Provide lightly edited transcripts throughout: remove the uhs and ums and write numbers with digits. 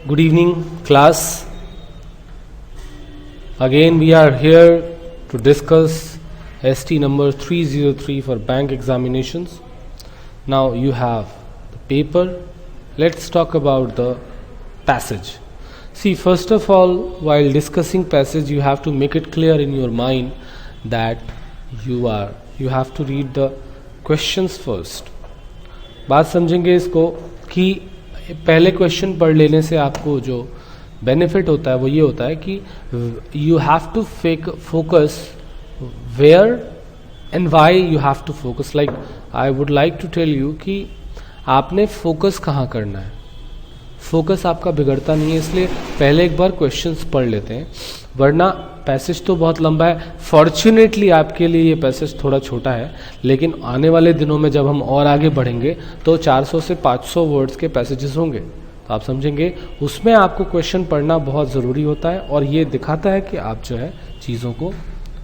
Good evening, class. Again, we are here to discuss ST number 303 for bank examinations. Now, you have the paper. Let's talk about the passage. See, first of all, while discussing passage, you have to make it clear in your mind that you have to read the questions first. बात समझेंगे इसको कि पहले question पढ़ लेने से आपको जो बेनिफिट होता है वो ये होता है कि you have to focus where and why you have to focus. Like I would like to tell you कि आपने फोकस कहाँ करना है. फोकस आपका बिगड़ता नहीं है, इसलिए पहले एक बार क्वेश्चंस पढ़ लेते हैं, वरना पैसेज तो बहुत लंबा है. फॉर्चुनेटली आपके लिए ये पैसेज थोड़ा छोटा है, लेकिन आने वाले दिनों में जब हम और आगे बढ़ेंगे तो 400 से 500 वर्ड्स के पैसेजेस होंगे, तो आप समझेंगे उसमें आपको क्वेश्चन पढ़ना बहुत ज़रूरी होता है और ये दिखाता है कि आप जो है चीज़ों को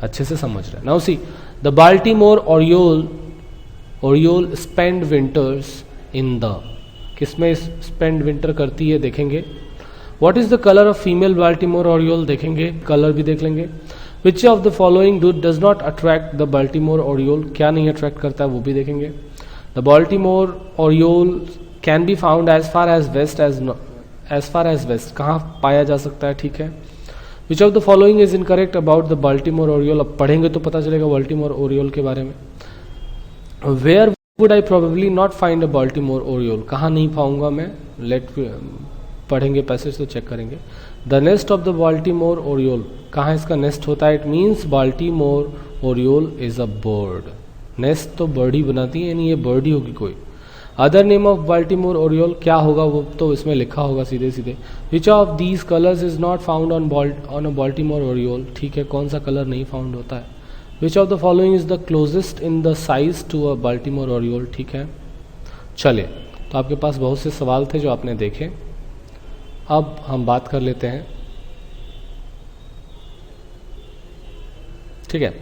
अच्छे से समझ रहे हैं. Now see, the Baltimore oriole spend winters in the, किसमें स्पेंड विंटर करती है देखेंगे. What is the colour of female Baltimore oriole देखेंगे, कलर भी देख लेंगे. Which of the following does not attract the Baltimore oriole, क्या नहीं अट्रैक्ट करता है वो भी देखेंगे. The Baltimore oriole can be found as far as west, कहाँ पाया जा सकता है, ठीक है. Which of the following is incorrect about the Baltimore oriole, अब पढ़ेंगे तो पता चलेगा बाल्टीमोर ओरियोल के बारे में. Where would I probably not find a Baltimore oriole, कहाँ नहीं पाऊंगा मैं, पढ़ेंगे पैसेज तो चेक करेंगे. The nest of the Baltimore oriole, कहाँ इसका नेस्ट होता है. It means Baltimore oriole is a bird. Nest तो बर्ड ही बनाती है, यानी ये बर्ड ही होगी कोई. Other name of Baltimore oriole क्या होगा वो तो इसमें लिखा होगा सीधे सीधे. Which of these colours is not found on a Baltimore oriole, ठीक है, कौन सा कलर नहीं फाउंड होता है. Which of the following is the closest in the size to a Baltimore oriole, ठीक है. चले, तो आपके पास बहुत से सवाल थे जो आपने देखे. अब हम बात कर लेते हैं, ठीक है.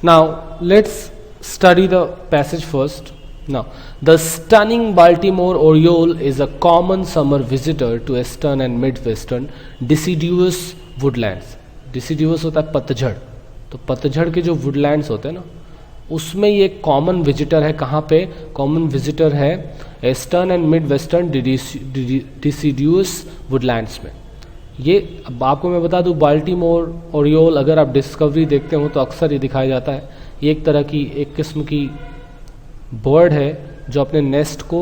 Now let's study the passage first. Now, the stunning Baltimore oriole is a common summer visitor to eastern and midwestern deciduous woodlands. Deciduous होता है पतझड़, तो पतझड़ के जो woodlands होते हैं ना, उसमें ये कॉमन विजिटर है. कहाँ पे कॉमन विजिटर है? Eastern and mid western deciduous woodlands में. ये अब आपको मैं बता दूँ, बाल्टीमोर ओरियोल अगर आप डिस्कवरी देखते हो तो अक्सर ये दिखाया जाता है. ये एक तरह की एक किस्म की बर्ड है जो अपने नेस्ट को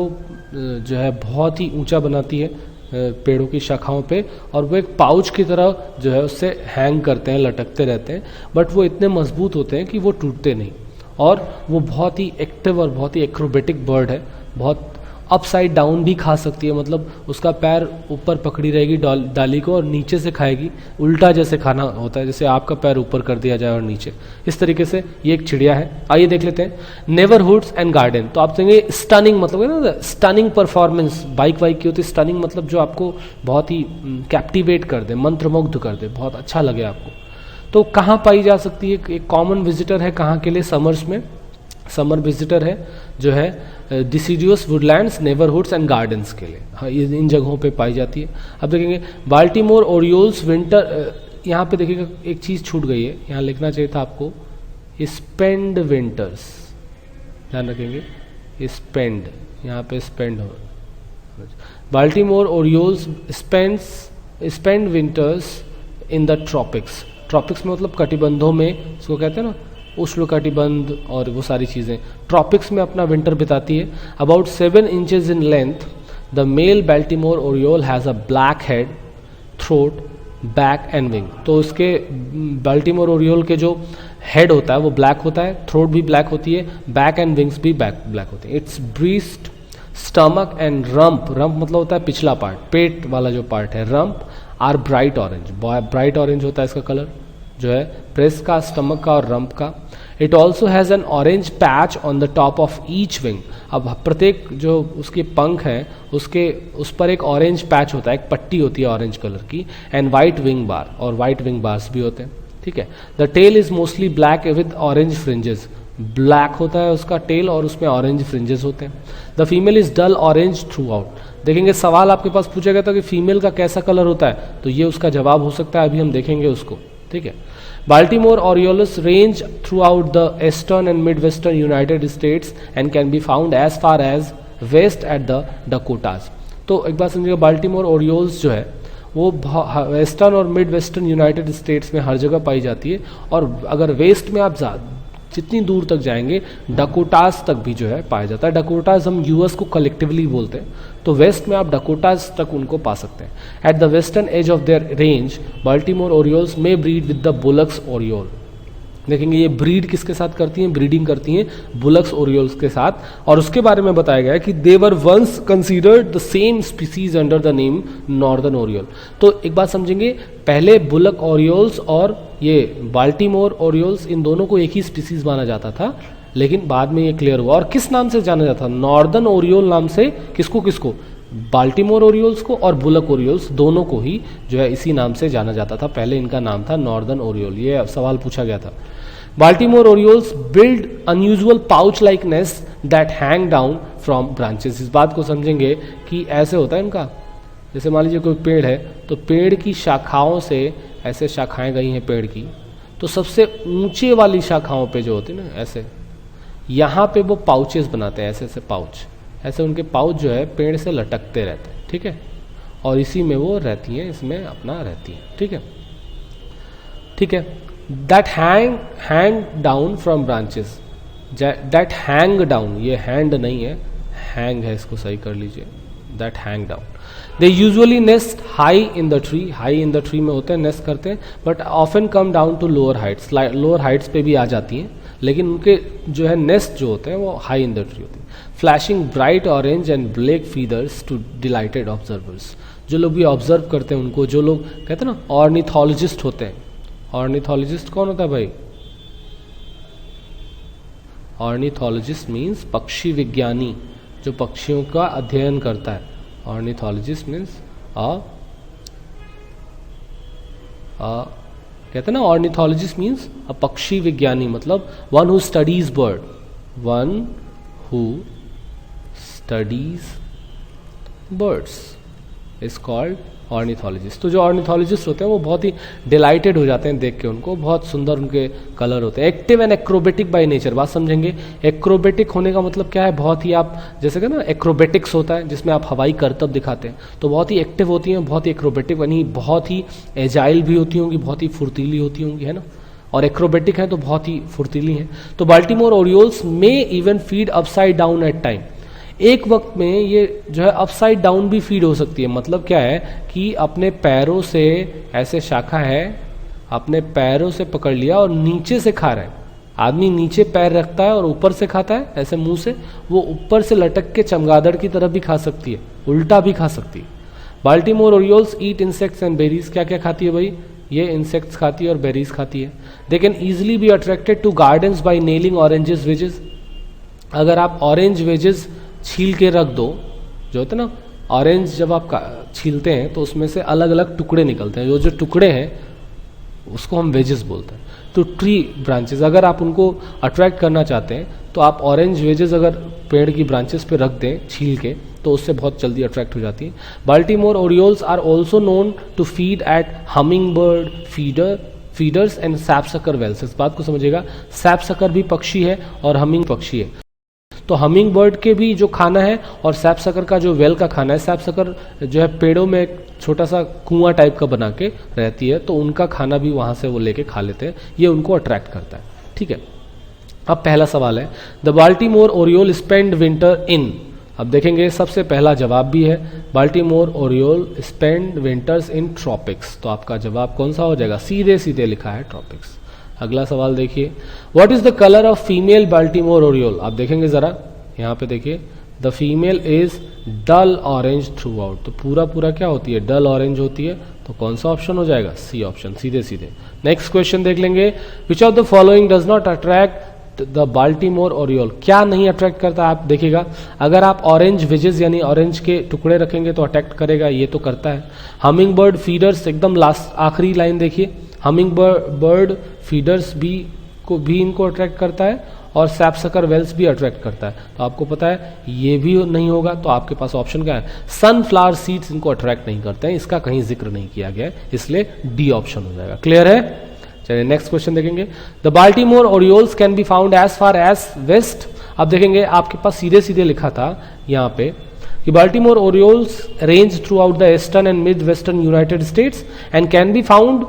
जो है बहुत ही ऊंचा बनाती है पेड़ों की शाखाओं पे, और वो एक पाउच की तरह जो है उससे हैंग करते हैं, लटकते रहते हैं, बट वो इतने मजबूत होते हैं कि वो टूटते नहीं. और वो बहुत ही एक्टिव और बहुत ही एक्रोबेटिक बर्ड है. बहुत अपसाइड डाउन भी खा सकती है, मतलब उसका पैर ऊपर पकड़ी रहेगी डाली को और नीचे से खाएगी. उल्टा जैसे खाना होता है, जैसे आपका पैर ऊपर कर दिया जाए और नीचे, इस तरीके से ये एक चिड़िया है. आइए देख लेते हैं. नेबरहुड्स एंड गार्डन, तो आप देंगे स्टनिंग मतलब है ना, स्टनिंग परफॉर्मेंस. बाइक वाइक की होती है स्टनिंग, मतलब जो आपको बहुत ही कैप्टिवेट कर दे, मंत्रमुग्ध कर दे, बहुत अच्छा लगे आपको. तो कहाँ पाई जा सकती है? एक कॉमन विजिटर है कहाँ के लिए? समर्स में. समर विजिटर है जो है डिसीड्यूस वुडलैंड्स, नेबरहुड्स एंड गार्डन्स के लिए. हाँ, ये इन जगहों पे पाई जाती है. अब देखेंगे बाल्टीमोर ओरियोल्स विंटर, यहाँ पे देखिएगा एक चीज़ छूट गई है, यहाँ लिखना चाहिए था आपको स्पेंड विंटर्स, ध्यान रखेंगे स्पेंड, यहाँ पे स्पेंड हो. Baltimore orioles spend winters in the tropics. Tropics में मतलब कटिबंधों में, उसको कहते हैं ना उष्ण कटिबंध और वो सारी चीज़ें, ट्रॉपिक्स में अपना विंटर बिताती है. About 7 inches in length, the male Baltimore oriole has a black head, throat, back and wing. तो उसके बाल्टीमोर ओरियोल के जो हेड होता है वो ब्लैक होता है, थ्रोट भी ब्लैक होती है, बैक एंड विंग्स भी ब्लैक होते हैं. It's breast, stomach and rump, rump मतलब होता है पिछला पार्ट, पेट वाला जो पार्ट है, rump are bright orange. Bright orange होता है इसका कलर जो है प्रेस का, स्टमक का और रम्प का. It also has an orange patch on the top of each wing. अब प्रत्येक जो उसके पंख है उसके उस पर एक ऑरेंज पैच होता है, एक पट्टी होती है ऑरेंज कलर की. एंड वाइट विंग बार, और वाइट विंग बार्स भी होते हैं, ठीक है. The tail is mostly black with orange fringes. Black होता है उसका टेल और उसमें ऑरेंज फ्रिंजेस होते हैं. The female is dull orange throughout. देखेंगे सवाल आपके पास पूछा गया था कि फीमेल का कैसा कलर होता है, तो ये उसका जवाब हो सकता है, अभी हम देखेंगे उसको, ठीक है। Baltimore Orioles range throughout the eastern and midwestern United States and can be found as far as west at the Dakotas. तो एक बात समझिएगा, बाल्टीमोर ओरियोल्स जो है वो वेस्टर्न और मिड वेस्टर्न यूनाइटेड स्टेट्स में हर जगह पाई जाती है, और अगर वेस्ट में आप जितनी दूर तक जाएंगे डकोटास तक भी जो है पाया जाता है। डकोटास हम यूएस को कलेक्टिवली बोलते हैं, तो वेस्ट में आप डकोटास तक उनको पा सकते हैं। At the western edge of their range Baltimore orioles may breed with the Bullock's oriole. देखेंगे ये ब्रीड किसके साथ करती हैं, ब्रीडिंग करती हैं बुलक्स ओरियोल्स के साथ, और उसके बारे में बताया गया है कि they were once considered the same species under the name northern oriole. तो एक बात समझेंगे, पहले बुलक ओरियोल्स और ये बाल्टीमोर ओरियोल्स इन दोनों को एक ही स्पीसीज माना जाता था, लेकिन बाद में ये क्लियर हुआ, और किस नाम से जाना जाता था, नॉर्दर्न ओरियोल नाम से। किसको किसको, बाल्टीमोर ओरियोल्स को और बुलक ओरियोल्स दोनों को ही जो है इसी नाम से जाना जाता था, पहले इनका नाम था नॉर्दर्न ओरियोल। ये सवाल पूछा गया था। Baltimore Orioles build unusual pouch-like nests that hang down from branches। इस बात को समझेंगे कि ऐसे होता है इनका, जैसे मान लीजिए कोई पेड़ है, तो पेड़ की शाखाओं से ऐसे शाखाएं गई हैं पेड़ की, तो सबसे ऊंचे वाली शाखाओं पे जो होती है ना ऐसे, यहाँ पे वो पाउचेस बनाते हैं, ऐसे ऐसे पाउच, ऐसे उनके पाउच जो है पेड़ से लटकते रहते हैं, ठीक है, और इसी में वो रहती हैं, इसमें अपना रहती हैं, ठीक है, ठीक है। That hang down from branches, that hang down, ये hand नहीं है, hang है, इसको सही कर लीजिए, that hang down। They usually nest high in the tree, high in the tree में होते हैं, nest करते हैं, but often come down to lower heights, lower heights पे भी आ जाती हैं, लेकिन उनके जो है nest जो होते हैं वो high in the tree होते हैं। Flashing bright orange and black feathers to delighted observers, जो लोग भी ऑब्जर्व करते हैं उनको, जो लोग कहते हैं ना ऑर्निथोलॉजिस्ट होते हैं। ऑर्निथोलॉजिस्ट कौन होता है भाई, ऑर्निथोलॉजिस्ट मीन्स पक्षी विज्ञानी, जो पक्षियों का अध्ययन करता है। ऑर्निथोलॉजिस्ट मीन्स कहते हैं ना, ऑर्निथोलॉजिस्ट मीन्स अ पक्षी विज्ञानी, मतलब one who studies bird, one who studies birds is called ornithologist. तो जो ऑर्निथोलॉजिस्ट होते हैं वो बहुत ही डिलाइटेड हो जाते हैं देख के उनको, बहुत सुंदर उनके कलर होते हैं। Active and acrobatic by nature, बात समझेंगे, एक्रोबेटिक होने का मतलब क्या है, बहुत ही आप जैसे कि ना एक्रोबेटिक्स होता है जिसमें आप हवाई करतब दिखाते हैं, तो बहुत ही एक्टिव होती हैं, बहुत ही एक्रोबेटिक, यानी बहुत ही एजाइल भी होती होंगी, बहुत ही फुर्तीली होती होंगी, है ना, और एक्रोबेटिक है तो बहुत ही फुर्तीली हैं। तो बाल्टीमोर ओरियोल्स में even feed upside down at time, एक वक्त में ये जो है अपसाइड डाउन भी फीड हो सकती है। मतलब क्या है कि अपने पैरों से, ऐसे शाखा है, अपने पैरों से पकड़ लिया और नीचे से खा रहा है। आदमी नीचे पैर रखता है और ऊपर से खाता है ऐसे मुंह से, वो ऊपर से लटक के चमगादड़ की तरफ भी खा सकती है, उल्टा भी खा सकती है। Baltimore orioles eat insects and berries, क्या क्या खाती है भाई, ये इंसेक्ट्स खाती है और बेरीज खाती है। They can easily be attracted to gardens by nailing oranges wedges. अगर आप ऑरेंज वेजेस छील के रख दो, जो होता है ना ऑरेंज, जब आप छीलते हैं तो उसमें से अलग अलग टुकड़े निकलते हैं, जो टुकड़े हैं उसको हम वेजेस बोलते हैं। तो ट्री ब्रांचेस, अगर आप उनको अट्रैक्ट करना चाहते हैं तो आप ऑरेंज वेजेस अगर पेड़ की ब्रांचेस पे रख दें छील के, तो उससे बहुत जल्दी अट्रैक्ट हो जाती है। Baltimore orioles are also known to feed at hummingbird feeders and sapsucker wells. इस बात को समझिएगा, सैपसकर भी पक्षी है और हमिंग पक्षी है, तो हमिंग बर्ड के भी जो खाना है और सैपसकर का जो वेल का खाना है, सैपसकर जो है पेड़ों में एक छोटा सा कुआं टाइप का बना के रहती है, तो उनका खाना भी वहां से वो लेके खा लेते हैं, ये उनको अट्रैक्ट करता है, ठीक है। अब पहला सवाल है, the Baltimore oriole spend winter in. अब देखेंगे सबसे पहला जवाब भी है, Baltimore oriole spend winters in tropics, तो आपका जवाब कौन सा हो जाएगा, सीधे सीधे लिखा है ट्रॉपिक्स। अगला सवाल देखिए, what is the colour of female Baltimore oriole. आप देखेंगे जरा यहाँ पे देखिए, the female is dull orange throughout, तो पूरा पूरा क्या होती है, डल ऑरेंज होती है, तो कौन सा ऑप्शन हो जाएगा, सी ऑप्शन, सीधे सीधे। नेक्स्ट क्वेश्चन देख लेंगे, which of the following does not attract the Baltimore oriole, क्या नहीं अट्रैक्ट करता। आप देखिएगा, अगर आप ऑरेंज वेजेस यानी ऑरेंज के टुकड़े रखेंगे तो अट्रैक्ट करेगा, ये तो करता है। हमिंग बर्ड फीडर्स, एकदम लास्ट आखिरी लाइन देखिए, हमिंग बर्ड फीडर्स भी इनको अट्रैक्ट करता है, और सैपसकर वेल्स भी अट्रैक्ट करता है। तो आपको पता है ये भी नहीं होगा, तो आपके पास ऑप्शन क्या है, सनफ्लावर सीड्स इनको अट्रैक्ट नहीं करते हैं, इसका कहीं जिक्र नहीं किया गया है, इसलिए डी ऑप्शन हो जाएगा। क्लियर है? चलिए नेक्स्ट क्वेश्चन देखेंगे। The Baltimore orioles can be found as far as west. अब देखेंगे आपके पास सीधे सीधे लिखा था यहाँ पे कि Baltimore orioles range throughout the eastern and mid western United States and can be found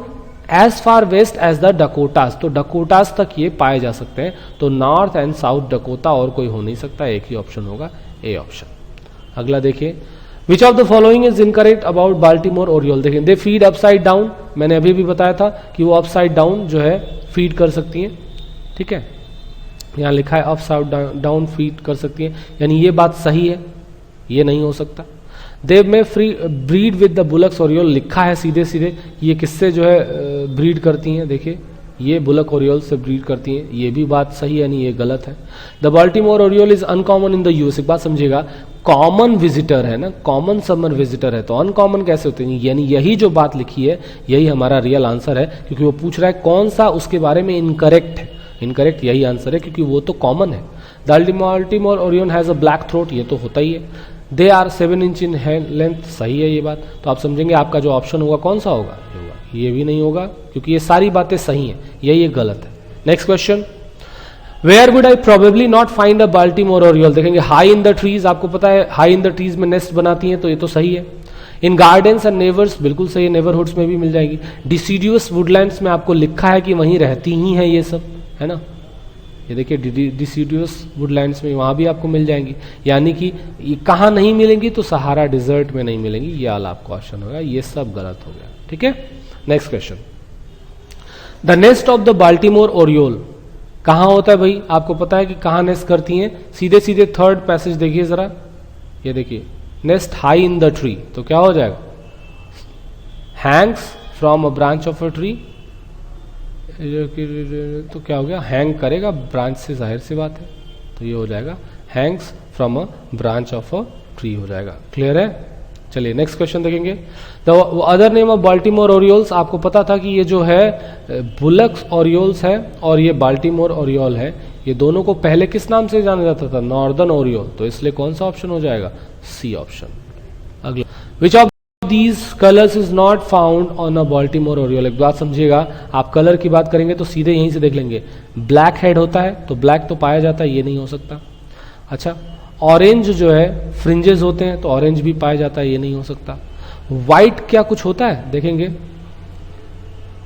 as far west as the Dakotas. तो डकोटास तक ये पाए जा सकते हैं, तो नॉर्थ एंड साउथ डकोटा और कोई हो नहीं सकता, एक ही ऑप्शन होगा, ए ऑप्शन। अगला देखिए, which of the following is incorrect about Baltimore oriole. देखिए, दे फीड अपसाइड डाउन, मैंने अभी भी बताया था कि वो अपसाइड डाउन जो है फीड कर सकती हैं, ठीक है, यहाँ लिखा है अपसाइड डाउन फीड कर सकती हैं, यानी ये बात सही है, ये नहीं हो सकता। They may free breed with the Bullock's oriole, लिखा है सीधे सीधे, ये किससे जो है ब्रीड करती हैं, देखिए ये बुलक ओरियोल से ब्रीड करती हैं, ये भी बात सही है, यानी ये गलत है। The Baltimore oriole is uncommon in the US. एक बात समझिएगा, कॉमन विजिटर है ना, कॉमन समर विजिटर है, तो अनकॉमन कैसे होते हैं, यानी यही जो बात लिखी है यही हमारा रियल आंसर है, क्योंकि वो पूछ रहा है कौन सा उसके बारे में इनकरेक्ट है। इनकरेक्ट यही आंसर है, क्योंकि वो तो कॉमन है। The Baltimore oriole has a black throat, ये तो होता ही है। They are 7 inch in length, सही है ये बात। तो आप समझेंगे आपका जो ऑप्शन होगा कौन सा होगा, ये भी नहीं होगा, क्योंकि ये सारी बातें सही हैं, यही गलत है। Next question, where would I probably not find a Baltimore oriole. देखेंगे हाई इन द ट्रीज, आपको पता है हाई इन द ट्रीज में नेस्ट बनाती हैं, तो ये तो सही है। इन गार्डन्स एंड नेबर्स, बिल्कुल सही है, नेबरहुड्स में भी मिल जाएगी। डिसीडियस वुडलैंड्स में आपको लिखा है कि वहीं रहती ही है ये सब, है ना, ये देखिए डिसीडियस वुडलैंड्स में वहां भी आपको मिल जाएंगी, यानी कि ये कहाँ नहीं मिलेंगी, तो सहारा डिजर्ट में नहीं मिलेंगी, ये वाला आपका क्वेश्चन होगा, ये सब गलत हो गया, ठीक है। Next question, the nest of the Baltimore oriole कहाँ होता है भाई, आपको पता है कि कहाँ नेस्ट करती हैं, सीधे सीधे थर्ड पैसेज देखिए जरा, ये देखिए, nest high in the tree, तो क्या हो जाएगा, hangs from a branch of a tree, तो क्या हो गया, हैंग करेगा ब्रांच से, जाहिर सी बात है, तो ये हो जाएगा hangs from a branch of a tree हो जाएगा। क्लियर है? चलिए नेक्स्ट क्वेश्चन देखेंगे। The other name of Baltimore orioles, आपको पता था कि ये जो है बुलक्स ओरियोल्स है और ये बाल्टीमोर ओरियोल है, ये दोनों को पहले किस नाम से जाना जाता था, नॉर्दर्न ओरियोल, तो इसलिए कौन सा ऑप्शन हो जाएगा, सी ऑप्शन। अगला, which of these colours is not found on a Baltimore oriole. एक बात समझिएगा, आप कलर की बात करेंगे तो सीधे यहीं से देख लेंगे, ब्लैक हेड होता है तो ब्लैक तो पाया जाता है, ये नहीं हो सकता। अच्छा, ऑरेंज जो है फ्रिंजेस होते हैं तो ऑरेंज भी पाया जाता है, ये नहीं हो सकता। व्हाइट क्या कुछ होता है, देखेंगे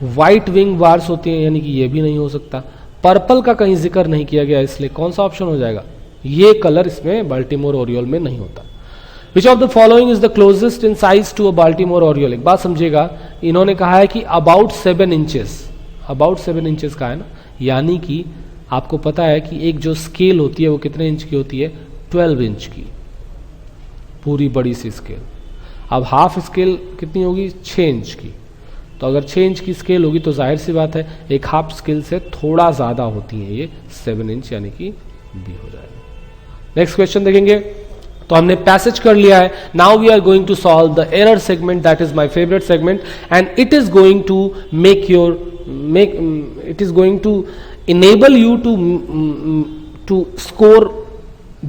व्हाइट विंग बार्स होती हैं, यानी कि ये भी नहीं हो सकता। पर्पल का कहीं जिक्र नहीं किया गया, इसलिए कौन सा ऑप्शन हो जाएगा, ये कलर इसमें बाल्टीमोर ओरियोल में नहीं होता। Which of the following is the closest in size to a Baltimore oriole. एक बात समझिएगा, इन्होंने कहा है कि अबाउट 7 इंचेस, अबाउट 7 इंचेस का है ना, यानी कि आपको पता है कि एक जो स्केल होती है वो कितने इंच की होती है, 12 इंच की, पूरी बड़ी सी स्केल। अब हाफ स्केल कितनी होगी, 6 इंच की, तो अगर 6 इंच की स्केल होगी तो जाहिर सी बात है एक हाफ स्केल से थोड़ा ज्यादा होती है ये 7 इंच, यानी कि बी हो जाएगा। नेक्स्ट क्वेश्चन देखेंगे, तो हमने पैसेज कर लिया है। Now we are going to solve the error segment, that is my favourite segment, and it is going to it is going to enable you to score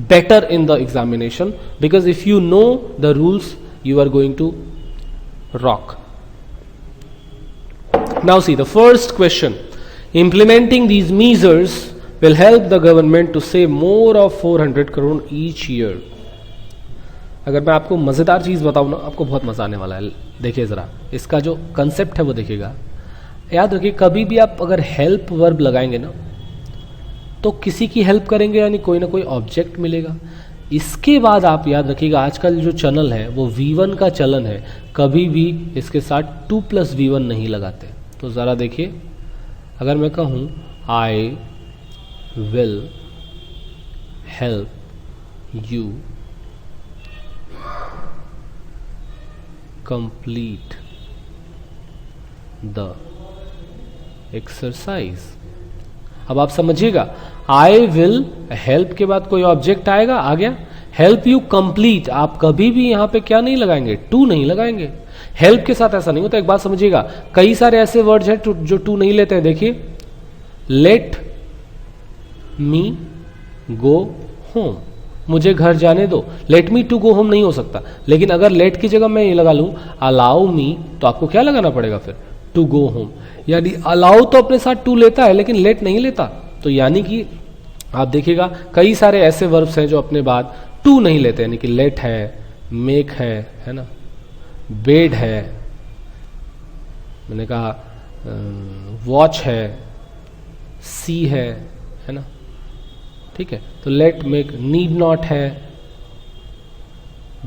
better in the examination, because if you know the rules you are going to rock. Now see the first question, implementing these measures will help the government to save more of 400 crore each year. अगर मैं आपको मजेदार चीज बताऊं ना, आपको बहुत मजा आने वाला है। देखिए जरा इसका जो कंसेप्ट है वो देखिएगा। याद रखिए, कभी भी आप अगर हेल्प वर्ब लगाएंगे ना तो किसी की हेल्प करेंगे, यानी कोई ना कोई ऑब्जेक्ट मिलेगा। इसके बाद आप याद रखिएगा, आजकल जो चलन है वो V1 का चलन है, कभी भी इसके साथ 2 + V1 नहीं लगाते। तो ज़रा देखिए, अगर मैं कहूँ I will help you complete the exercise. अब आप समझिएगा, आई विल हेल्प के बाद कोई ऑब्जेक्ट आएगा, आ गया हेल्प यू कंप्लीट। आप कभी भी यहां पे क्या नहीं लगाएंगे, टू नहीं लगाएंगे। हेल्प के साथ ऐसा नहीं होता। एक बात समझिएगा, कई सारे ऐसे वर्ड्स हैं जो टू नहीं लेते हैं। देखिए, लेट मी गो होम, मुझे घर जाने दो। Let me to go home नहीं हो सकता, लेकिन अगर लेट की जगह मैं ये लगा लूं अलाउ मी, तो आपको क्या लगाना पड़ेगा फिर, टू गो होम। यानी अलाउ तो अपने साथ टू लेता है लेकिन लेट नहीं लेता, तो यानी कि आप देखिएगा कई सारे ऐसे वर्ब्स हैं जो अपने बाद टू नहीं लेते, यानी कि लेट है, मेक है ना, बेड है, मैंने कहा वॉच है, सी है ना, ठीक है। तो लेट, मेक, नीड नॉट है,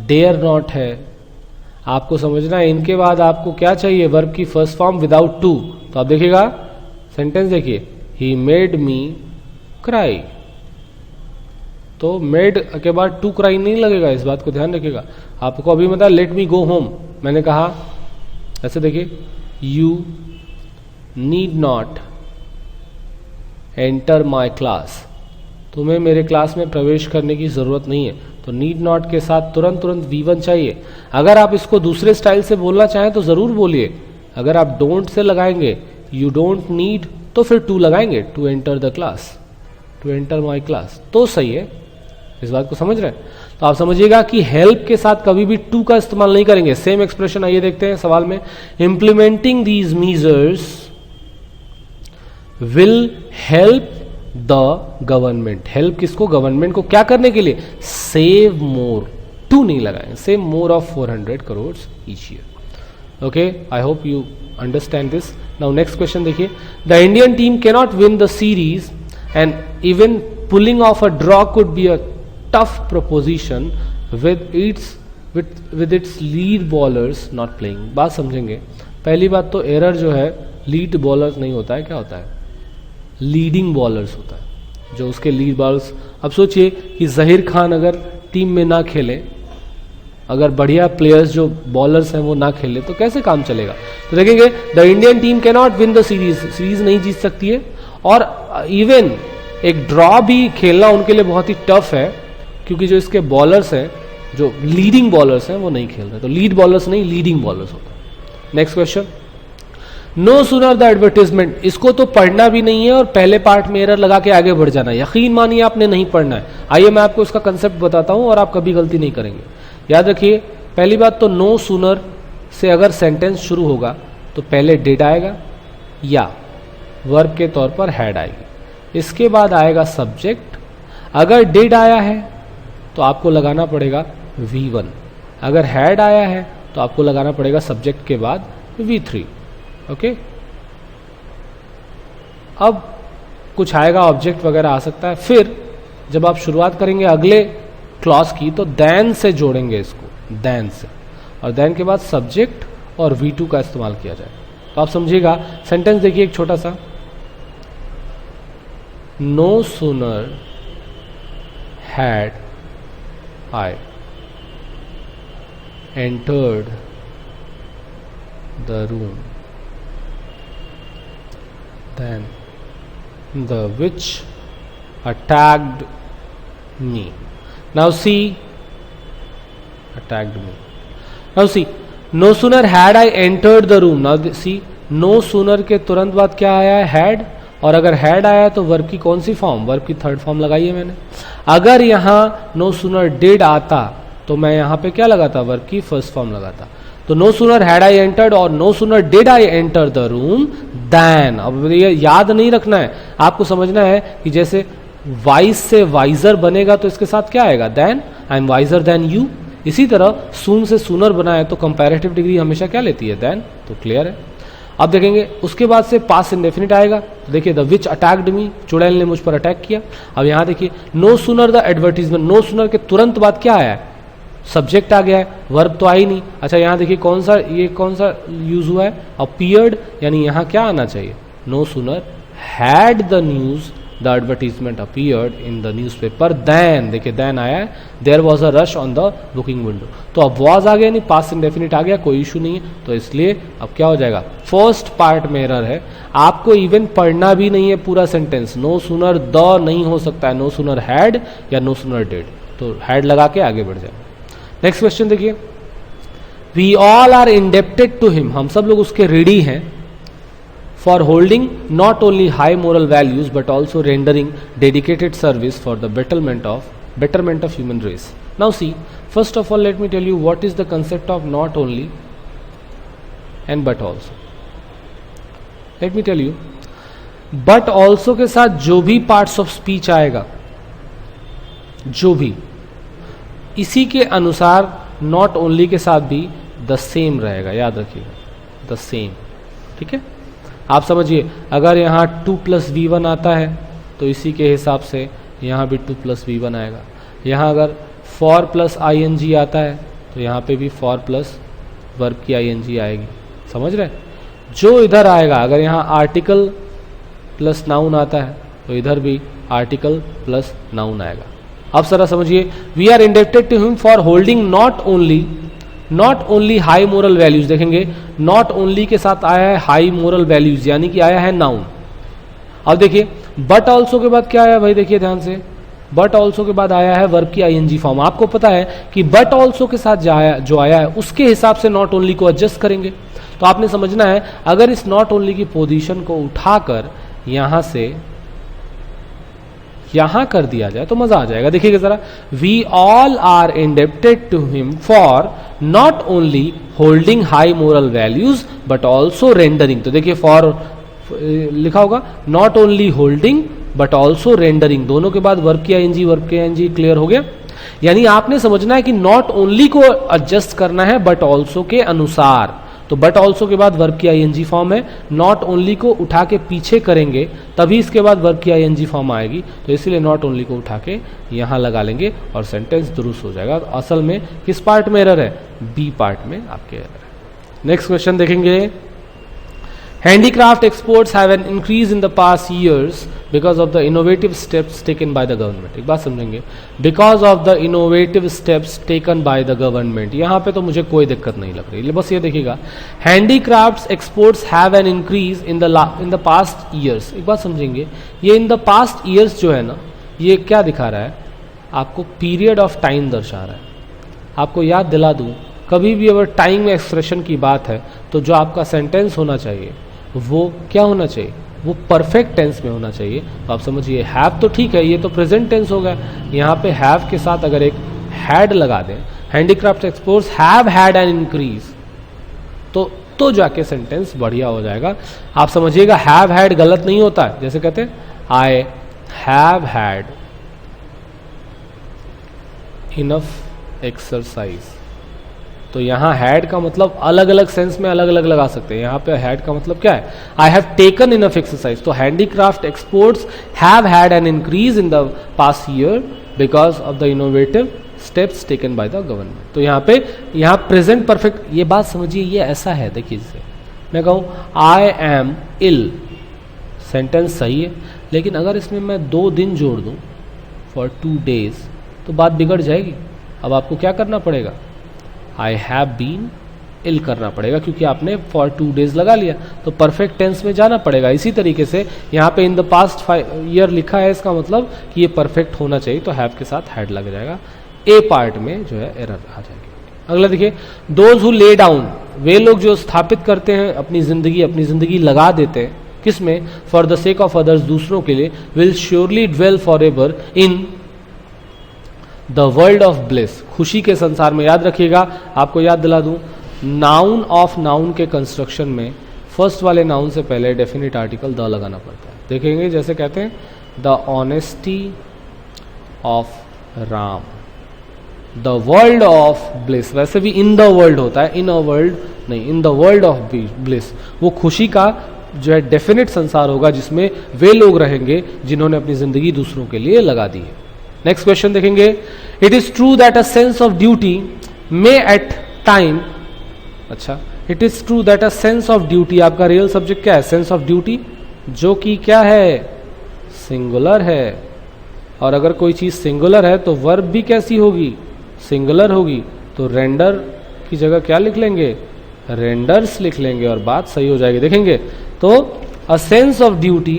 डेयर नॉट है। आपको समझना है इनके बाद आपको क्या चाहिए, वर्ब की फर्स्ट फॉर्म विदाउट टू। तो आप देखिएगा सेंटेंस देखिए, ही मेड मी क्राई, तो मेड के बाद टू क्राई नहीं लगेगा, इस बात को ध्यान रखिएगा। आपको अभी बताया लेट मी गो होम, मैंने कहा ऐसे देखिए, you need not enter my class, तुम्हें मेरे क्लास में प्रवेश करने की जरूरत नहीं है। तो नीड नॉट के साथ तुरंत V1 चाहिए। अगर आप इसको दूसरे स्टाइल से बोलना चाहें तो जरूर बोलिए। अगर आप डोंट से लगाएंगे, यू डोंट नीड, तो फिर टू लगाएंगे, to enter the class, to enter my class, तो सही है। इस बात को समझ रहे हैं? तो आप समझिएगा कि हेल्प के साथ कभी भी टू का इस्तेमाल नहीं करेंगे। सेम एक्सप्रेशन आइए देखते हैं सवाल में, implementing these measures will help the government. Help किसको? गवर्नमेंट को। क्या करने के लिए? सेव मोर, टू नहीं लगाएंगे, save more of 400 crore each year. Okay, I hope you understand this. Now next question देखिए, the Indian team cannot win the series and even pulling off a draw could be a tough proposition with its lead bowlers not playing। बात समझेंगे। पहली बात तो error जो है lead bowlers नहीं होता है, क्या होता है? लीडिंग बॉलर्स होता है, जो उसके लीड बॉलर्स। अब सोचिए कि जहीर खान अगर टीम में ना खेले, अगर बढ़िया प्लेयर्स जो बॉलर्स हैं वो ना खेले, तो कैसे काम चलेगा? तो देखेंगे, the Indian team can not win the series, series नहीं जीत सकती है, और इवन एक ड्रॉ भी खेलना उनके लिए बहुत ही टफ है, क्योंकि जो इसके बॉलर्स हैं, जो लीडिंग बॉलर्स हैं, वो नहीं खेल रहे। तो लीड बॉलर्स नहीं, लीडिंग बॉलर्स होता है। Next question, no sooner the advertisement, इसको तो पढ़ना भी नहीं है और पहले पार्ट में एरर लगा के आगे बढ़ जाना है। यकीन मानिए आपने नहीं पढ़ना है। आइए मैं आपको इसका कंसेप्ट बताता हूं और आप कभी गलती नहीं करेंगे। याद रखिए, पहली बात तो नो सूनर से अगर सेंटेंस शुरू होगा तो पहले डिड आएगा या वर्ब के तौर पर हैड आएगी, इसके बाद आएगा सब्जेक्ट। अगर डिड आया है तो आपको लगाना पड़ेगा V1, अगर हैड आया है तो आपको लगाना पड़ेगा सब्जेक्ट के बाद V3। ओके, अब कुछ आएगा, ऑब्जेक्ट वगैरह आ सकता है। फिर जब आप शुरुआत करेंगे अगले क्लॉज की, तो देन से जोड़ेंगे इसको, देन से, और देन के बाद सब्जेक्ट और V2 का इस्तेमाल किया जाए। तो आप समझिएगा, सेंटेंस देखिए एक छोटा सा, no sooner had I entered the room then the witch attacked me। Now see, attacked me। Now see, no sooner had I entered the room। Now see, no sooner के तुरंत बाद क्या आया है? had। और अगर हैड आया तो वर्ब की कौन सी फॉर्म? वर्ब की थर्ड फॉर्म लगाई है मैंने। अगर यहां नो सूनर डिड आता तो मैं यहां पे क्या लगाता? वर्ब की फर्स्ट फॉर्म लगाता। तो no sooner had I entered और no sooner did I enter the room then. अब ये याद नहीं रखना है, आपको समझना है कि जैसे वाइज से वाइजर बनेगा तो इसके साथ क्या आएगा? Than, I am wiser than you. इसी तरह सून से सूनर बना है तो कंपैरेटिव डिग्री हमेशा क्या लेती है? देन। तो क्लियर है। अब देखेंगे उसके बाद से पास्ट इंडेफिनिट आएगा। तो देखिए, द विच अटैक्ड मी, चुड़ैल ने मुझ पर अटैक किया। अब यहां देखिए, no sooner the advertisement, no sooner के तुरंत बाद क्या आया है? सब्जेक्ट आ गया है, वर्ब तो आई नहीं। अच्छा, यहां देखिए कौन सा यूज हुआ है? अपीयर्ड, यानी यहां क्या आना चाहिए? No sooner had the news the advertisement appeared in the newspaper than. देखिए देन आया है, there was a rush on the booking window. तो अब वॉज आ गया, नहीं पास्ट इंडेफिनिट आ गया, कोई इशू नहीं है। तो इसलिए अब क्या हो जाएगा? फर्स्ट पार्ट में एरर है, आपको इवन पढ़ना भी नहीं है पूरा सेंटेंस। नो सूनर द नहीं हो सकता है, नो सूनर हैड या नो सूनर डिड, तो हैड लगा के आगे बढ़ जाए। नेक्स्ट क्वेश्चन देखिए, we all are indebted to him, हम सब लोग उसके ऋणी हैं, for holding not only high moral values but also rendering dedicated service for the betterment of human race. Now see, first of all let me tell you what is the concept of not only and but also. Let me tell you, but also के साथ जो भी parts of speech आएगा, जो भी इसी के अनुसार not only के साथ भी the same रहेगा, याद रखिएगा the same. ठीक है, आप समझिए अगर यहाँ 2 + v1 आता है तो इसी के हिसाब से यहाँ भी 2 + v1 आएगा. यहाँ अगर for + ing आता है तो यहाँ पे भी for प्लस वर्ब की ing आएगी. समझ रहे? जो इधर आएगा, अगर यहाँ आर्टिकल प्लस नाउन आता है तो इधर भी आर्टिकल प्लस नाउन आएगा. अब जरा समझिए, we are indebted to him for holding not only high moral values. देखेंगे नॉट ओनली के साथ आया है हाई मोरल वैल्यूज, यानी कि आया है नाउन. अब देखिए बट ऑल्सो के बाद क्या आया भाई, देखिए ध्यान से, बट ऑल्सो के बाद आया है वर्ब की ing फॉर्म. आपको पता है कि बट ऑल्सो के साथ जो आया है उसके हिसाब से नॉट ओनली को एडजस्ट करेंगे. तो आपने समझना है, अगर इस नॉट ओनली की पोजीशन को उठाकर यहां से यहां कर दिया जाए तो मजा आ जाएगा. देखिएगा जरा, we all are indebted to him for not only holding high moral values but also rendering. तो देखिए फॉर लिखा होगा, not only holding but also rendering, दोनों के बाद वर्ब की ing क्लियर हो गया. यानी आपने समझना है कि नॉट ओनली को एडजस्ट करना है बट ऑल्सो के अनुसार. तो बट ऑल्सो के बाद वर्ब की ing फॉर्म है, नॉट ओनली को उठा के पीछे करेंगे तभी इसके बाद वर्ब की ing फॉर्म आएगी. तो इसीलिए नॉट ओनली को उठा के यहां लगा लेंगे और सेंटेंस दुरुस्त हो जाएगा. तो असल में किस पार्ट में एरर है? बी पार्ट में आपके एरर है. नेक्स्ट क्वेश्चन देखेंगे. Handicraft exports have an increase in the past years because of the innovative steps taken by the government. एक बात समझेंगे, because of the innovative steps taken by the government. यहाँ पे तो मुझे कोई दिक्कत नहीं लग रही, बस ये देखिएगा, handicrafts exports have an increase in the past years. एक बात समझेंगे, ये in the past years जो है ना, ये क्या दिखा रहा है आपको? पीरियड ऑफ टाइम दर्शा रहा है. आपको याद दिला दूँ, कभी भी अगर टाइम एक्सप्रेशन की बात है तो जो आपका सेंटेंस होना चाहिए वो क्या होना चाहिए? वो परफेक्ट टेंस में होना चाहिए. तो आप समझिए, हैव तो ठीक है, ये तो प्रेजेंट टेंस होगा. यहाँ पे हैव के साथ अगर एक हैड लगा दें, handicraft exports have had an increase, तो जाके सेंटेंस बढ़िया हो जाएगा. आप समझिएगा, हैव हैड गलत नहीं होता है. जैसे कहते हैं I have had enough exercise, तो यहाँ हैड का मतलब अलग अलग सेंस में अलग अलग लगा सकते हैं. यहाँ पे हैड का मतलब क्या है? I have taken enough exercise. तो handicraft exports have had an increase in the past year because of the innovative steps taken by the government. तो यहाँ प्रेजेंट परफेक्ट, ये बात समझिए, ये ऐसा है. देखिए, इसे मैं कहूँ आई एम इल, सेंटेंस सही है, लेकिन अगर इसमें मैं 2 दिन जोड़ दूँ फॉर 2 days तो बात बिगड़ जाएगी. अब आपको क्या करना पड़ेगा? आई हैव बीन इल करना पड़ेगा, क्योंकि आपने फॉर 2 days लगा लिया, तो परफेक्ट टेंस में जाना पड़ेगा. इसी तरीके से यहाँ पे इन द पास्ट ईयर लिखा है, इसका मतलब कि ये परफेक्ट होना चाहिए, तो हैव के साथ हैड लग जाएगा. ए पार्ट में जो है एरर आ जाएगी. अगला देखिए, दोज हु ले डाउन, वे लोग जो स्थापित करते हैं अपनी जिंदगी लगा देते हैं किस में? For the sake of others, दूसरों के लिए, will surely dwell for ever in the world of bliss, खुशी के संसार में. याद रखिएगा, आपको याद दिला दूं, नाउन ऑफ नाउन के कंस्ट्रक्शन में फर्स्ट वाले नाउन से पहले डेफिनेट आर्टिकल द लगाना पड़ता है. देखेंगे, जैसे कहते हैं the honesty of Ram, the world of bliss. वैसे भी इन द वर्ल्ड होता है, इन अ वर्ल्ड नहीं, इन द वर्ल्ड ऑफ ब्लिस. वो खुशी का जो है डेफिनेट संसार होगा जिसमें वे लोग रहेंगे जिन्होंने अपनी जिंदगी दूसरों के लिए लगा दी है. नेक्स्ट क्वेश्चन देखेंगे. It is true that a sense of duty may at time, अच्छा, it is true that a sense of duty, आपका रियल सब्जेक्ट क्या है? सेंस ऑफ ड्यूटी, जो कि क्या है? सिंगुलर है. और अगर कोई चीज सिंगुलर है तो वर्ब भी कैसी होगी? सिंगुलर होगी. तो रेंडर की जगह क्या लिख लेंगे? रेंडर्स लिख लेंगे और बात सही हो जाएगी. देखेंगे तो अ सेंस ऑफ ड्यूटी,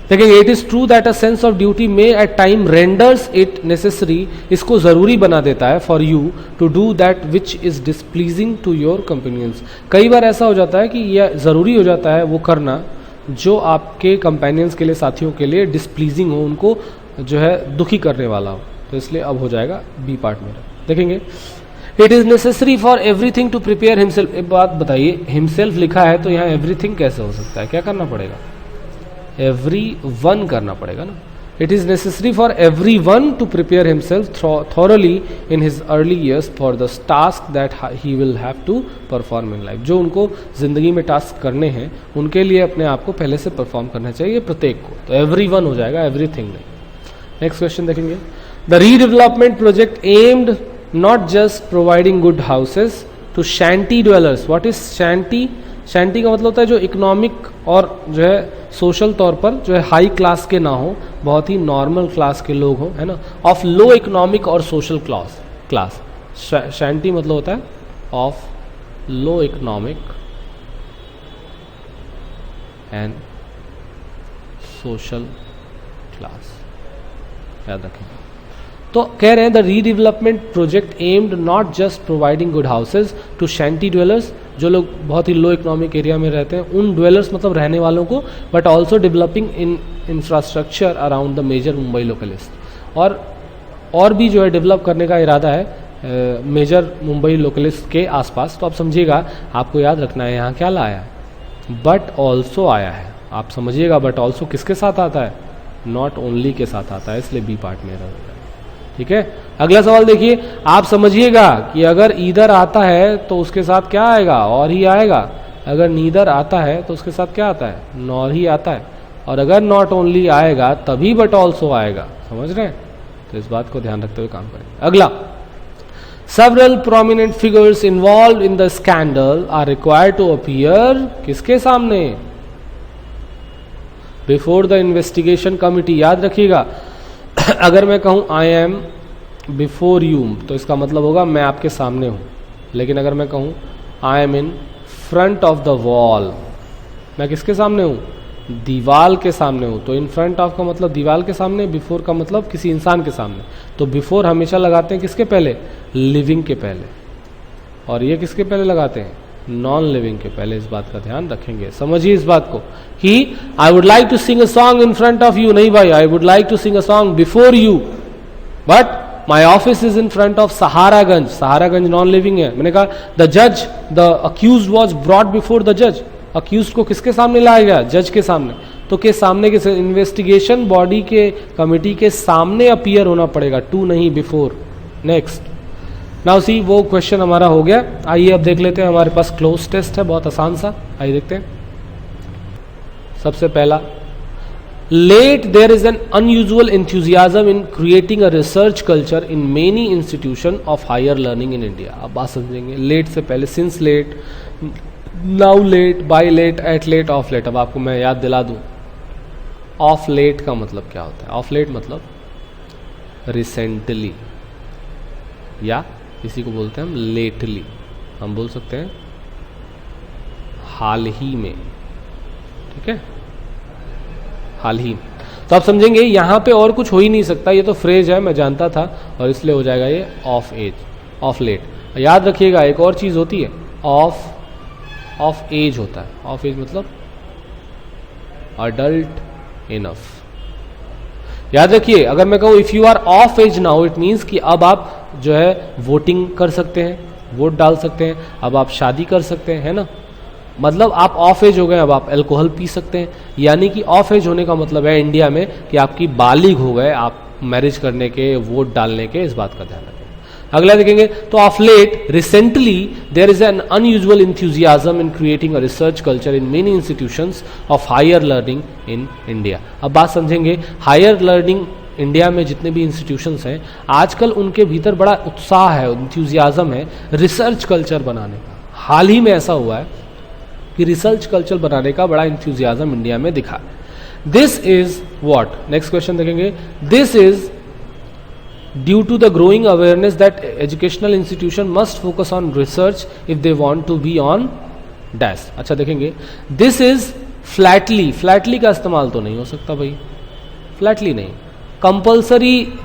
देखेंगे it is true that a sense of duty may at time renders it necessary, इसको जरूरी बना देता है for you to do that which is displeasing to your companions. कई बार ऐसा हो जाता है कि यह जरूरी हो जाता है वो करना जो आपके कंपेनियंस के लिए, साथियों के लिए डिसप्लीजिंग हो, उनको जो है दुखी करने वाला हो। तो इसलिए अब हो जाएगा बी पार्ट मेरा। देखेंगे, it is necessary for everything to prepare himself. एक बात बताइए, हिमसेल्फ लिखा है तो यहाँ एवरीथिंग कैसे हो सकता है? क्या करना पड़ेगा? एवरी वन करना पड़ेगा ना। It is necessary for every one to prepare himself thoroughly in his early years for the task that he will have to perform in life. जो उनको जिंदगी में टास्क करने हैं उनके लिए अपने आप को पहले से परफॉर्म करना चाहिए, प्रत्येक को। तो एवरी वन हो जाएगा, एवरीथिंग नहीं। नेक्स्ट क्वेश्चन देखेंगे, the redevelopment project aimed not just providing good houses to shanty dwellers. What is shanty? Shanty का मतलब होता है जो इकोनॉमिक और जो है सोशल तौर पर जो है हाई क्लास के ना हो, बहुत ही नॉर्मल क्लास के लोग हों, है ना, ऑफ लो इकोनॉमिक और सोशल क्लास। शैंटी मतलब होता है of low economic and social class, याद रखें। तो कह रहे हैं the redevelopment project aimed not just providing good houses to shanty dwellers, जो लोग बहुत ही लो इकोनॉमिक एरिया में रहते हैं, उन ड्वेलर्स मतलब रहने वालों को, but also developing in infrastructure around the major Mumbai localist. और भी जो है डेवलप करने का इरादा है मेजर मुंबई लोकलिस्ट के आसपास। तो आप समझिएगा, आपको याद रखना है यहाँ क्या लाया है, बट ऑल्सो आया है। आप समझिएगा, बट ऑल्सो किसके साथ आता है? नॉट ओनली के साथ आता है, इसलिए बी पार्ट मेरा होगा। ठीक है, अगला सवाल देखिए, आप समझिएगा कि अगर ईदर आता है तो उसके साथ क्या आएगा? और ही आएगा। अगर नीदर आता है तो उसके साथ क्या आता है? नॉर ही आता है। और अगर नॉट ओनली आएगा तभी बट ऑल्सो आएगा। समझ रहे हैं? तो इस बात को ध्यान रखते हुए काम करेंगे। अगला, several prominent figures involved in the scandal are required to appear किसके सामने? Before the investigation committee। याद रखिएगा, अगर मैं कहूं आई एम बिफोर यू तो इसका मतलब होगा मैं आपके सामने हूं। लेकिन अगर मैं कहूं I am in front of the wall, मैं किसके सामने हूं? दीवाल के सामने हूं। तो इन फ्रंट ऑफ का मतलब दीवाल के सामने, बिफोर का मतलब किसी इंसान के सामने। तो बिफोर हमेशा लगाते हैं किसके पहले? लिविंग के पहले। और ये किसके पहले लगाते हैं? नॉन लिविंग के पहले। इस बात का ध्यान रखेंगे, समझिए इस बात को कि आई would like to sing a song in front of you, नहीं भाई, आई would like to sing a song before you, but my office is in front of Saharaganj. Saharaganj non living है। मैंने कहा द जज, the accused was brought before the जज। Accused को किसके सामने लाया गया? जज के सामने। तो के सामने किस? इन्वेस्टिगेशन बॉडी के कमिटी के सामने अपीयर होना पड़ेगा, टू नहीं, बिफोर। नेक्स्ट, नाउ सी, वो क्वेश्चन हमारा हो गया। आइए अब देख लेते हैं, हमारे पास क्लोज टेस्ट है, बहुत आसान सा। आइए देखते हैं। सबसे पहला, late there is an unusual enthusiasm in creating a research culture in many institution of higher learning in India. अब बात समझेंगे, लेट से पहले since late, now late, by late, at late, of late. अब आपको मैं याद दिला दूं, ऑफ लेट का मतलब क्या होता है? ऑफ लेट मतलब रिसेंटली, या इसी को बोलते हैं हम लेटली। हम बोल सकते हैं हाल ही में। ठीक है, हाल ही। तो आप समझेंगे यहां पे और कुछ हो ही नहीं सकता, ये तो फ्रेज है, मैं जानता था, और इसलिए हो जाएगा ये ऑफ एज, ऑफ लेट। याद रखिएगा एक और चीज होती है, ऑफ एज होता है। ऑफ एज मतलब अडल्ट इनफ। याद रखिए, अगर मैं कहूं if you are of age now, it means कि अब आप जो है वोटिंग कर सकते हैं, वोट डाल सकते हैं, अब आप शादी कर सकते हैं, है ना, मतलब आप ऑफ एज हो गए, अब आप अल्कोहल पी सकते हैं। यानी कि ऑफ एज होने का मतलब है इंडिया में कि आपकी बालिग हो गए, आप मैरिज करने के, वोट डालने के। इस बात का ध्यान रखें। अगला देखेंगे, तो of late, recently there is an unusual enthusiasm in creating a research culture in many institutions of higher learning in India. अब बात समझेंगे, हायर लर्निंग इंडिया में जितने भी इंस्टीट्यूशंस हैं आजकल उनके भीतर बड़ा उत्साह है, एंथुजियाज्म है रिसर्च कल्चर बनाने का। हाल ही में ऐसा हुआ है कि रिसर्च कल्चर बनाने का बड़ा एंथुजियाज्म इंडिया में दिखा। This is what, next question देखेंगे, this is due to the growing awareness that educational institution must focus on research if they want to be on dash. अच्छा देखेंगे, दिस इज फ्लैटली, फ्लैटली का इस्तेमाल तो नहीं हो सकता भाई, फ्लैटली नहीं,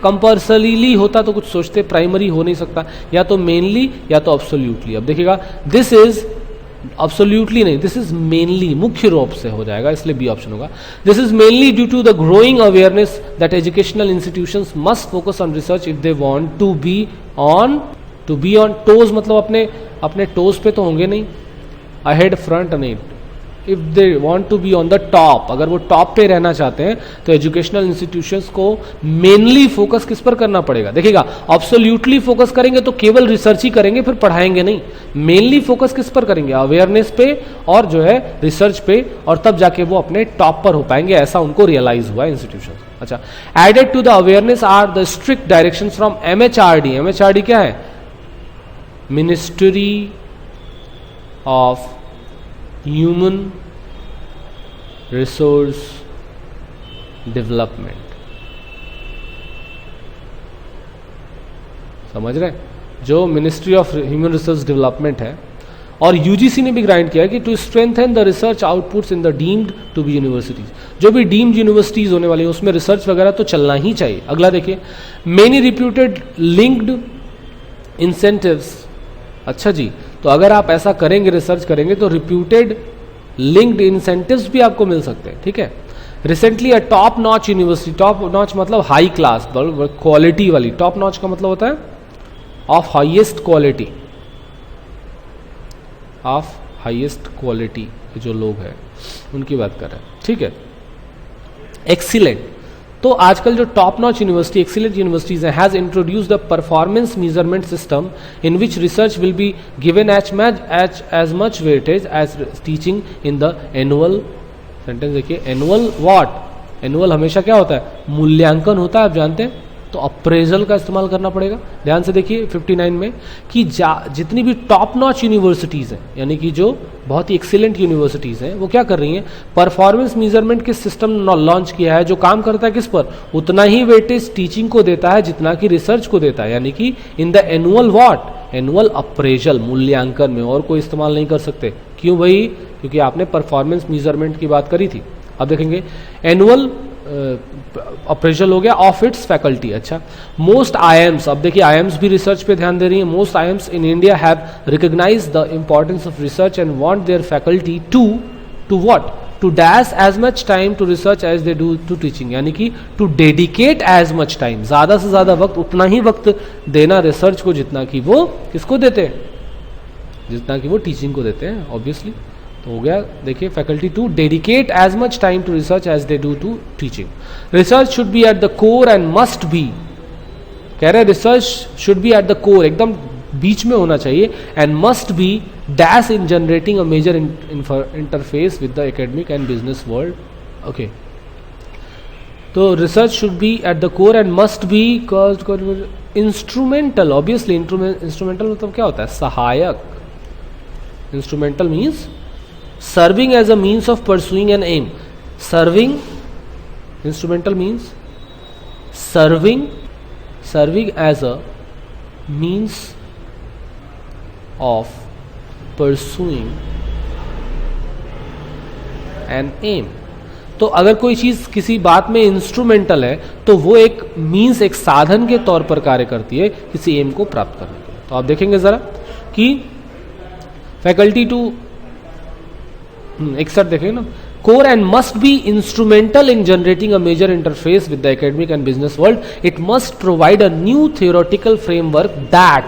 कंपल्सरीली होता तो कुछ सोचते, प्राइमरी हो नहीं सकता, या तो मेनली या तो एब्सोल्यूटली। अब देखिएगा, दिस इज Absolutely नहीं, दिस इज मेनली, मुख्य रूप से हो जाएगा, इसलिए बी ऑप्शन होगा. This is mainly due to the growing awareness that educational institutions must focus on research if they want to be on toes. मतलब अपने टोज पे तो होंगे नहीं, अहेड फ्रंट नहीं. If they want to be on the top, अगर वो top पे रहना चाहते हैं तो एजुकेशनल इंस्टीट्यूशंस को मेनली फोकस किस पर करना पड़ेगा. देखिएगा, ऑब्सोल्यूटली फोकस करेंगे तो केवल रिसर्च ही करेंगे, फिर पढ़ाएंगे नहीं. मेनली फोकस किस पर करेंगे, अवेयरनेस पे और जो है रिसर्च पे, और तब जाके वो अपने टॉप पर हो पाएंगे, ऐसा उनको रियलाइज हुआ इंस्टीट्यूशन. अच्छा, added to the awareness are the strict directions from MHRD. MHRD क्या है, ministry of human resource development. समझ रहे, जो ministry of human resource development है. और यूजीसी ने भी ग्राइंड किया कि to strengthen the research outputs in the deemed to be universities. जो भी डीम्ड यूनिवर्सिटीज होने वाली है उसमें रिसर्च वगैरह तो चलना ही चाहिए. अगला देखिए, मेनी रिप्यूटेड लिंक्ड इंसेंटिव्स. अच्छा जी, तो अगर आप ऐसा करेंगे, रिसर्च करेंगे, तो रिप्यूटेड लिंक्ड इंसेंटिव्स भी आपको मिल सकते हैं. ठीक है. रिसेंटली अ top notch university, top notch मतलब हाई क्लास, क्वालिटी वाली. टॉप नॉच का मतलब होता है of highest quality, of highest quality जो लोग हैं उनकी बात कर रहे हैं. ठीक है. एक्सीलेंट, तो आजकल जो top notch university, excellent universities हैं, has introduce the performance measurement system in which research will be given as much weightage as teaching in the annual. Sentence देखिए, एनुअल व्हाट, एनुअल हमेशा क्या होता है, मूल्यांकन होता है, आप जानते हैं. तो अप्रेजल का इस्तेमाल करना पड़ेगा. ध्यान से देखिए 59 में कि जितनी भी टॉप नॉच यूनिवर्सिटीज़ हैं, यानी कि जो बहुत ही एक्सीलेंट यूनिवर्सिटीज़ हैं, वो क्या कर रही हैं, परफॉर्मेंस मेजरमेंट के सिस्टम लॉन्च किया है, जो काम करता है किस पर, उतना ही वेटेज टीचिंग को देता है जितना कि रिसर्च को देता है. यानी कि इन the annual what, annual appraisal, मूल्यांकन में और कोई इस्तेमाल नहीं कर सकते. क्यों भाई, क्योंकि आपने परफॉर्मेंस मेजरमेंट की बात करी थी. अब देखेंगे एनुअल अप्रेजल हो गया ऑफ इट्स फैकल्टी. अच्छा, मोस्ट आईएम्स, अब देखिए आईएम्स भी रिसर्च पे ध्यान दे रही है. Most IIMs in India have recognise the importance of research and want their faculty to what, to dash as much time to research as they do to teaching. यानी कि to dedicate as much time, ज्यादा से ज्यादा वक्त, उतना ही वक्त देना research को जितना कि वो किसको देते हैं, जितना कि वो टीचिंग को देते हैं. ऑब्वियसली तो हो गया. देखिए, faculty to dedicate as much time to research as they do to teaching. Research should be at the core and must be, कह रहे research should be at the core, एकदम बीच में होना चाहिए, and must be dash in generating a major interface with the academic and business world. Okay, तो research should be at the core and must be instrumental. Obviously instrumental मतलब क्या होता है, सहायक. Instrumental means serving as a means of pursuing an aim. Serving, instrumental means serving as a means of pursuing an aim. तो अगर कोई चीज किसी बात में इंस्ट्रूमेंटल है तो वो एक मीन्स, एक साधन के तौर पर कार्य करती है किसी एम को प्राप्त करने के लिए. तो आप देखेंगे जरा कि फैकल्टी टू 61 देखेंगे ना, core and must be instrumental in generating a major interface with the academic and business world. It must provide a new theoretical framework that,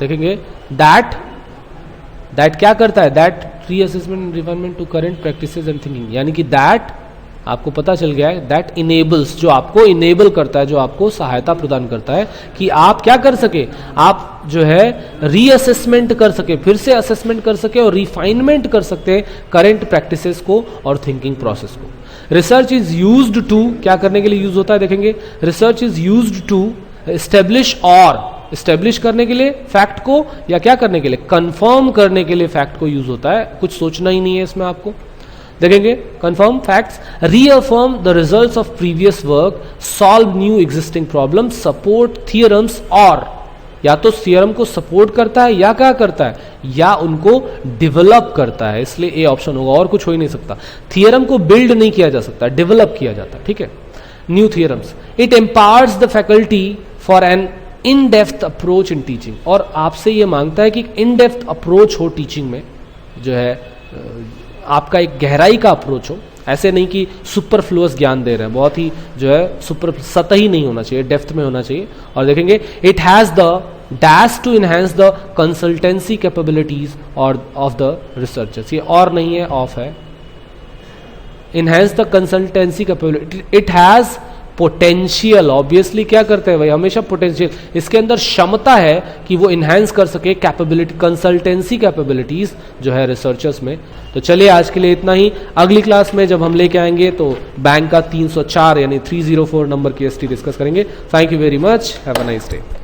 देखेंगे दैट क्या करता है, that reassessment refinement to current practices and thinking. यानी कि that आपको पता चल गया है, दैट इनेबल्स, जो आपको इनेबल करता है, जो आपको सहायता प्रदान करता है कि आप क्या कर सके, आप जो है रीअसेसमेंट कर सके, फिर से असेसमेंट कर सके और रिफाइनमेंट कर सकते हैं करंट प्रैक्टिसेस को और थिंकिंग प्रोसेस को. रिसर्च इज यूज्ड टू, क्या करने के लिए यूज होता है, देखेंगे research is used to establish, और एस्टेब्लिश करने के लिए फैक्ट को, या क्या करने के लिए, कंफर्म करने के लिए फैक्ट को यूज होता है. कुछ सोचना ही नहीं है इसमें आपको. देखेंगे confirm facts, reaffirm the results of previous work, solve new existing problems, support theorems, और या तो थियरम को सपोर्ट करता है या क्या करता है, या उनको डेवलप करता है. इसलिए ए ऑप्शन होगा, और कुछ हो ही नहीं सकता. थियरम को बिल्ड नहीं किया जा सकता, डेवलप किया जाता है. ठीक है, new theorems. It empowers the faculty for an in depth approach in teaching, और आपसे ये मांगता है कि इन डेप्थ अप्रोच हो टीचिंग में. जो है आपका एक गहराई का अप्रोच हो, ऐसे नहीं कि सुपरफ्लुअस ज्ञान दे रहे हैं, बहुत ही जो है सुपर सतही नहीं होना चाहिए, डेप्थ में होना चाहिए। और देखेंगे it has the dash to enhance the consultancy capabilities और ऑफ द रिसर्चर्स, ये और नहीं है, ऑफ है। Enhance the consultancy capability, it has potential, obviously क्या करते हैं भाई, हमेशा पोटेंशियल, इसके अंदर क्षमता है कि वो इनहेंस कर सके कैपेबिलिटी, कंसल्टेंसी कैपेबिलिटीज जो है रिसर्चर्स में। तो चलिए आज के लिए इतना ही। अगली क्लास में जब हम लेके आएंगे तो बैंक का 304 यानी 304 नंबर की एसटी डिस्कस करेंगे। Thank you very much, have a nice day.